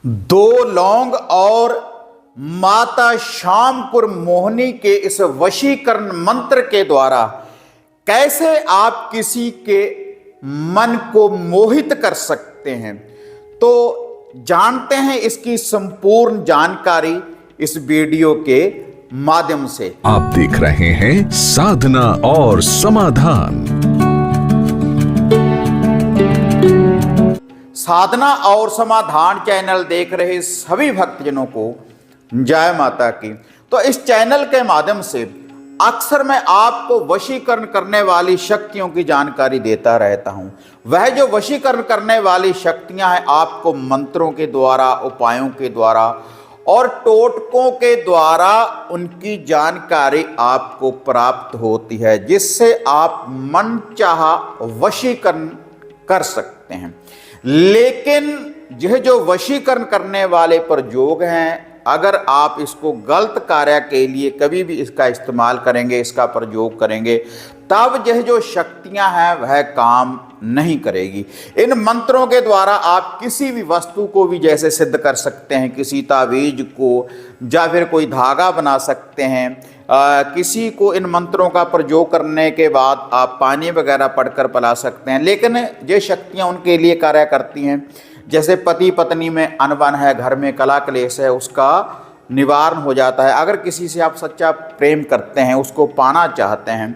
दो लौंग और माता श्यामपुर मोहिनी के इस वशीकरण मंत्र के द्वारा कैसे आप किसी के मन को मोहित कर सकते हैं, तो जानते हैं इसकी संपूर्ण जानकारी इस वीडियो के माध्यम से। आप देख रहे हैं साधना और समाधान। साधना और समाधान चैनल देख रहे सभी भक्तजनों को जय माता की। तो इस चैनल के माध्यम से अक्सर मैं आपको वशीकरण करने वाली शक्तियों की जानकारी देता रहता हूं। वह जो वशीकरण करने वाली शक्तियां हैं, आपको मंत्रों के द्वारा, उपायों के द्वारा और टोटकों के द्वारा उनकी जानकारी आपको प्राप्त होती है, जिससे आप मनचाहा वशीकरण कर सकते हैं। लेकिन यह जो वशीकरण करने वाले प्रयोग हैं, अगर आप इसको गलत कार्य के लिए कभी भी इसका इस्तेमाल करेंगे, इसका प्रयोग करेंगे, तब यह जो शक्तियां हैं वह काम नहीं करेगी। इन मंत्रों के द्वारा आप किसी भी वस्तु को भी जैसे सिद्ध कर सकते हैं, किसी तावीज को या फिर कोई धागा बना सकते हैं। किसी को इन मंत्रों का प्रयोग करने के बाद आप पानी वगैरह पढ़कर पिला सकते हैं। लेकिन ये शक्तियां उनके लिए कार्य करती हैं, जैसे पति पत्नी में अनबन है, घर में कला क्लेश है, उसका निवारण हो जाता है। अगर किसी से आप सच्चा प्रेम करते हैं, उसको पाना चाहते हैं,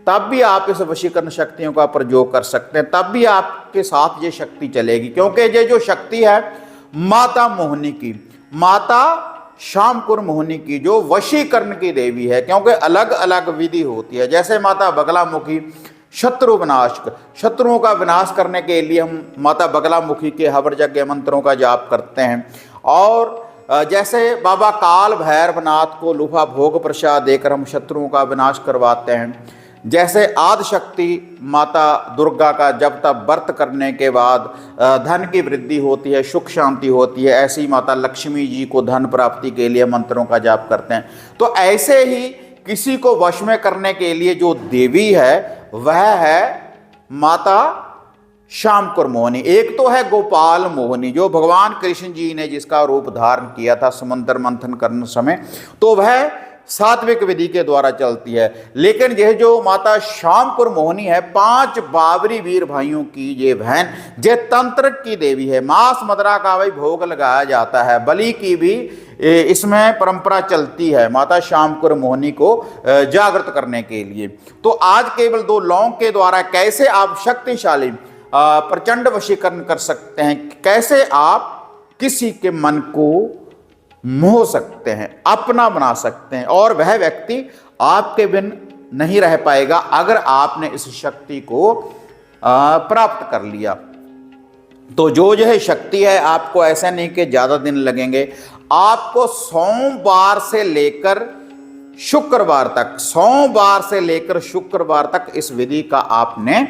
तब भी आप इस वशीकरण शक्तियों का प्रयोग कर सकते हैं, तब भी आपके साथ ये शक्ति चलेगी। क्योंकि ये जो शक्ति है माता मोहिनी की, माता श्यामपुर मोहिनी की, जो वशीकरण की देवी है। क्योंकि अलग अलग विधि होती है। जैसे माता बगलामुखी शत्रु विनाश, शत्रुओं का विनाश करने के लिए हम माता बगलामुखी के हवन यज्ञ मंत्रों का जाप करते हैं। और जैसे बाबा काल भैरवनाथ को लूफा भोग प्रसाद देकर हम शत्रुओं का विनाश करवाते हैं। जैसे आदि शक्ति माता दुर्गा का जब तब व्रत करने के बाद धन की वृद्धि होती है, सुख शांति होती है, ऐसी माता लक्ष्मी जी को धन प्राप्ति के लिए मंत्रों का जाप करते हैं। तो ऐसे ही किसी को वश में करने के लिए जो देवी है वह है माता श्यामपुर मोहिनी। एक तो है गोपाल मोहिनी, जो भगवान कृष्ण जी ने जिसका रूप धारण किया था समुद्र मंथन करने समय, तो वह सात्विक विधि के द्वारा चलती है। लेकिन यह जो माता श्यामपुर मोहिनी है, 5 बाबरी वीर भाइयों की ये बहन, ये तंत्र की देवी है। मांस मदिरा का भी भोग लगाया जाता है, बलि की भी इसमें परंपरा चलती है माता श्यामपुर मोहिनी को जागृत करने के लिए। तो आज केवल 2 लौंग के द्वारा कैसे आप शक्तिशाली प्रचंड वशीकरण कर सकते हैं, कैसे आप किसी के मन को मोह सकते हैं, अपना बना सकते हैं, और वह व्यक्ति आपके बिन नहीं रह पाएगा अगर आपने इस शक्ति को प्राप्त कर लिया। तो जो यह शक्ति है, आपको ऐसा नहीं कि ज़्यादा दिन लगेंगे। आपको सोमवार से लेकर शुक्रवार तक, सोमवार से लेकर शुक्रवार तक इस विधि का आपने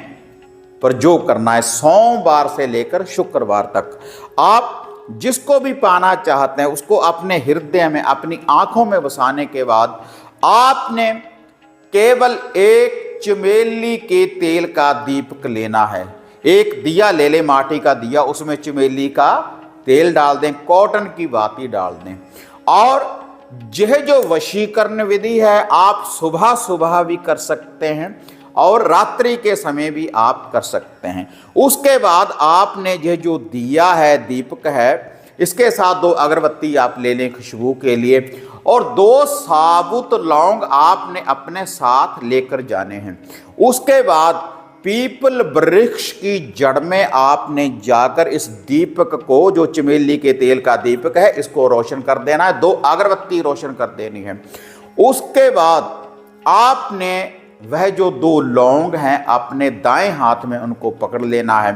प्रयोग करना है। सोमवार से लेकर शुक्रवार तक आप जिसको भी पाना चाहते हैं उसको अपने हृदय में, अपनी आंखों में बसाने के बाद आपने केवल एक चमेली के तेल का दीपक लेना है। एक दिया ले ले, माटी का दिया, उसमें चमेली का तेल डाल दें, कॉटन की बाती डाल दें। और यह जो वशीकरण विधि है आप सुबह सुबह भी कर सकते हैं और रात्रि के समय भी आप कर सकते हैं। उसके बाद आपने यह जो दिया है, दीपक है, इसके साथ 2 अगरबत्ती आप ले लें खुशबू के लिए, और 2 साबुत लौंग आपने अपने साथ लेकर जाने हैं। उसके बाद पीपल वृक्ष की जड़ में आपने जाकर इस दीपक को, जो चमेली के तेल का दीपक है, इसको रोशन कर देना है। 2 अगरबत्ती रोशन कर देनी है। उसके बाद आपने वह जो 2 लौंग हैं अपने दाएं हाथ में उनको पकड़ लेना है।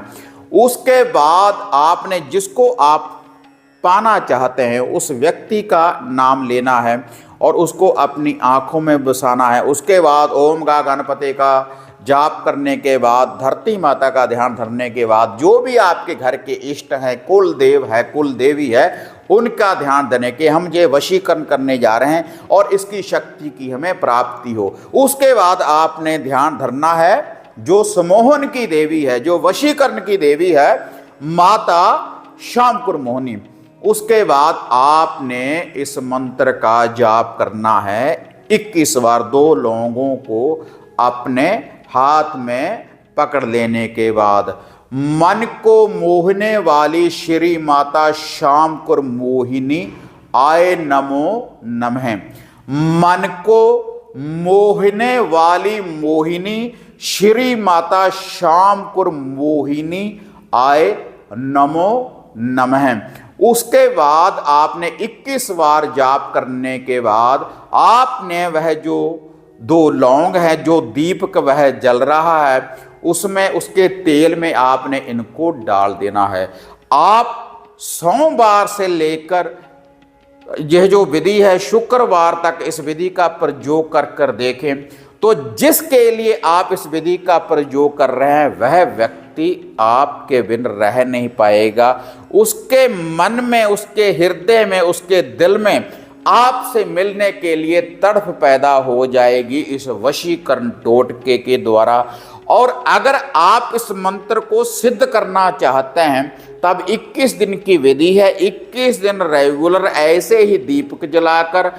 उसके बाद आपने जिसको आप पाना चाहते हैं उस व्यक्ति का नाम लेना है और उसको अपनी आंखों में बसाना है। उसके बाद ओम गा गणपति का जाप करने के बाद, धरती माता का ध्यान धरने के बाद, जो भी आपके घर के इष्ट हैं, कुल देव है, कुल देवी है, उनका ध्यान देने के हम ये वशीकरण करने जा रहे हैं और इसकी शक्ति की हमें प्राप्ति हो। उसके बाद आपने ध्यान धरना है जो सम्मोहन की देवी है, जो वशीकरण की देवी है, माता श्यामपुर मोहिनी, उसके बाद आपने इस मंत्र का जाप करना है 21 बार। 2 लौंगों को अपने हाथ में पकड़ लेने के बाद मन को मोहने वाली श्री माता श्यामकुर मोहिनी आय नमो नमः। मन को मोहने वाली मोहिनी श्री माता श्यामकुर मोहिनी आय नमो नमः। उसके बाद आपने 21 बार जाप करने के बाद आपने वह जो 2 लौंग है, जो दीपक वह जल रहा है, उसमें उसके तेल में आपने इनको डाल देना है। आप सोमवार से लेकर यह जो विधि है शुक्रवार तक इस विधि का प्रयोग कर देखें, तो जिसके लिए आप इस विधि का प्रयोग कर रहे हैं वह व्यक्ति आपके बिन रह नहीं पाएगा। उसके मन में, उसके हृदय में, उसके दिल में आपसे मिलने के लिए तड़प पैदा हो जाएगी इस वशीकरण टोटके के द्वारा। और अगर आप इस मंत्र को सिद्ध करना चाहते हैं तब 21 दिन की विधि है। 21 दिन रेगुलर ऐसे ही दीपक जलाकर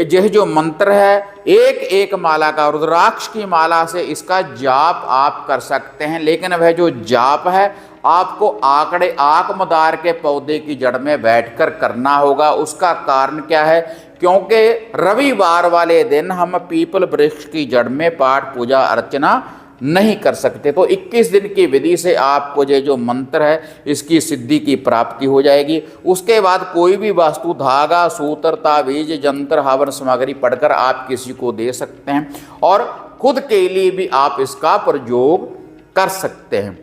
यह जो मंत्र है, एक माला का रुद्राक्ष की माला से इसका जाप आप कर सकते हैं। लेकिन वह जो जाप है आपको आकमदार के पौधे की जड़ में बैठकर करना होगा। उसका कारण क्या है? क्योंकि रविवार वाले दिन हम पीपल वृक्ष की जड़ में पाठ पूजा अर्चना नहीं कर सकते। तो 21 दिन की विधि से आपको ये जो मंत्र है इसकी सिद्धि की प्राप्ति हो जाएगी। उसके बाद कोई भी वस्तु, धागा, सूत्र, तावीज, जंत्र, हवन सामग्री पढ़कर आप किसी को दे सकते हैं और खुद के लिए भी आप इसका प्रयोग कर सकते हैं।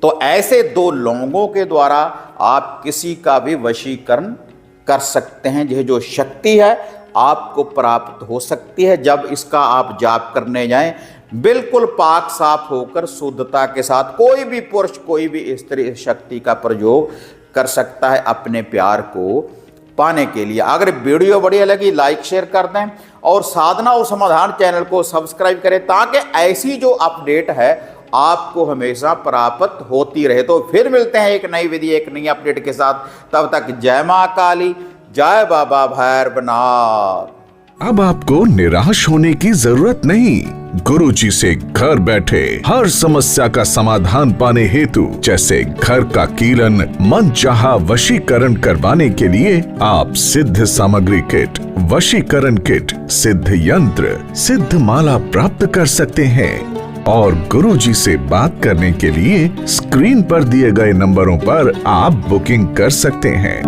तो ऐसे 2 लौंगों के द्वारा आप किसी का भी वशीकरण कर सकते हैं। यह जो शक्ति है आपको प्राप्त हो सकती है जब इसका आप जाप करने जाएं। बिल्कुल पाक साफ होकर शुद्धता के साथ कोई भी पुरुष, कोई भी स्त्री इस शक्ति का प्रयोग कर सकता है अपने प्यार को पाने के लिए। अगर वीडियो बढ़िया लगी लाइक शेयर कर दें और साधना और समाधान चैनल को सब्सक्राइब करें ताकि ऐसी जो अपडेट है आपको हमेशा प्राप्त होती रहे। तो फिर मिलते हैं एक नई विधि, एक नई अपडेट के साथ। तब तक जय मां काली, जय बाबा भैरवनाथ। अब आपको निराश होने की जरूरत नहीं। गुरुजी से घर बैठे हर समस्या का समाधान पाने हेतु, जैसे घर का कीलन, मनचाहा वशीकरण करवाने के लिए आप सिद्ध सामग्री किट, वशीकरण किट, सिद्ध यंत्र, सिद्ध माला प्राप्त कर सकते हैं। और गुरुजी से बात करने के लिए स्क्रीन पर दिए गए नंबरों पर आप बुकिंग कर सकते हैं।